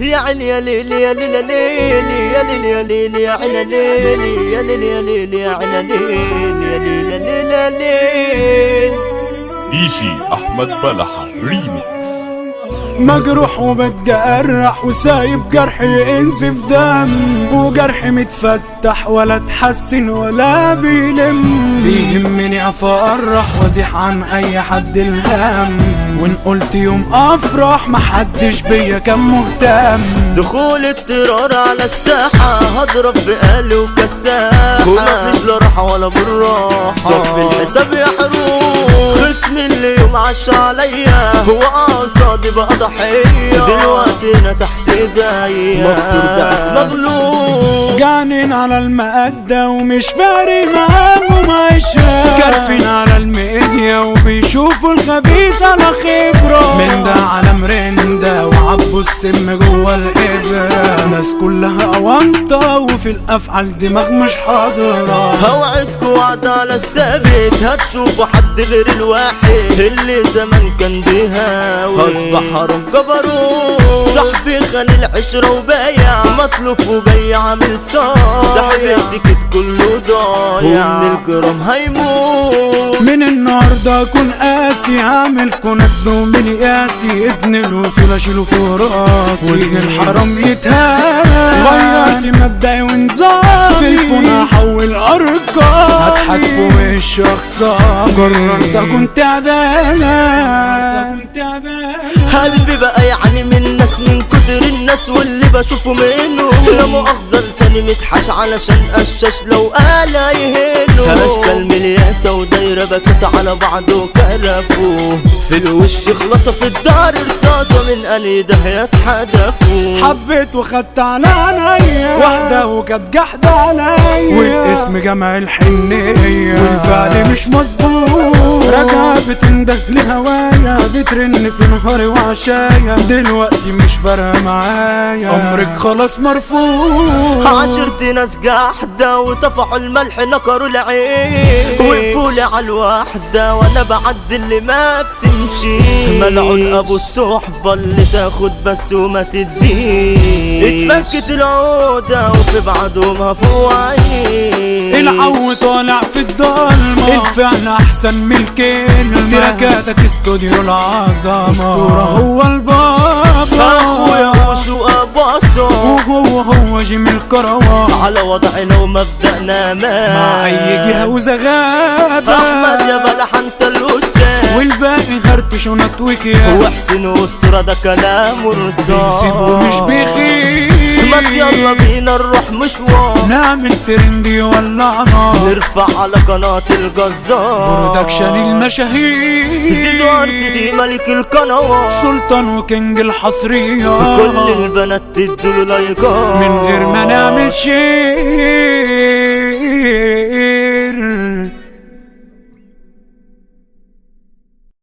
يا عيني يا ليلي يا ليلي يا ليلي يا ليلي يا عيني ليلي يا ليلي يا ليلي يا عيني ليلي يا ليلي يا ليلي. ديجي أحمد بلحة ريميكس. مجروح وبتجرح وسايب جرحي ينزف دم، وجرحي متفتح ولا اتحسن ولا بيلم. بيهمني افرح وازيح عن اي حد الهم، وان قلت يوم افرح محدش بيا كان مهتم. دخول الترار على الساحة هضرب بقالي وكساحة، ومفيش لا راحة ولا بالراحة، صف الحساب يا حروف. خصمي اللي يوم عاش عليا هو قصادي بقى ضحية، دلوقتي انا تحت ايديا مكسور ضعف مغلوب. جانين على المقدة ومش فارق معاهم عشرة، كارفين على الميديا وبيشوفوا الخبيث على خبرة. من ده على مرندة وعبوا السم جوه الإبرة، ناس كلها أونطة وفي الأفعال دماغ مش حاضرة. هوعدكوا وعد على الثابت هتشوفوا حد غير الواحد اللي زمان كان بيهاوي، أصبح حرام جبروت. صاحبي خان العشرة وبايع مطلوف وجاي عامل صايع، صاحبي التيكت كله ضايع ومن الكرام هيموت. من النهاردة اكون قاسي هعمل كونكت ومن قاسي، ابن الوصول اشيله فوق راسي وابن الحرام يتهان. غيرت مبدأي ونظامي في الفون هحول ارقام، هضحك في وش اخصامي. قررت اكون تعبان قلبي بقى يعني من الناس من كتر الناس واللي بشوفه منه، لا مؤاخذة لساني متحش علشان قشاش لو قال يهنه. اشكال ملياسة ودايرة بكاسة على بعض وكرفوه، في الوش خلصة في الدار رصاصة من اني دهية اتحدفوه. حبيت وخدت على عينيا واحدة وكانت جحدة عليا، والاسم جمع الحنية والفعل مش مظبوط. راجعة بتنده لهوايا بترن في نهاري وعشايا، دلوقتي مش فارقة معايا عمرك خلاص مرفوض. عاشرت ناس جحدة وطفحوا الملح نكروا العين، وقفولي على الوحدة وانا بعد اللي ما بتمشي. ملعون ابو الصحبة اللي تاخد بس وما تدين، اتفكت العودة وفي بعضهم هفوعين. العو طالع في الضلمة، الفعل احسن من الكلمة. تراكاتك استوديو العظمة، اسطورة هو البابا. اخويا وشو اباصو وهو جيم الكروان، على وضعنا ومبدأنا مع اي جهة وزغابة. احمد يا بلح انت الاستاذ، والباقي هرتش ونطويكيا، وحسن واسطورة ده كلام ورصاص. بيسيب ومش بيخيب. ما يلا بينا نروح مشوار، نعمل ترندي ولا نار، نرفع على قناة الجزار. برودكشن المشاهير، زيزو ارسيسي ملك القنوات، سلطان وكينج الحصرية. كل البنات تدوا لايكات من غير ما نعمل شيء.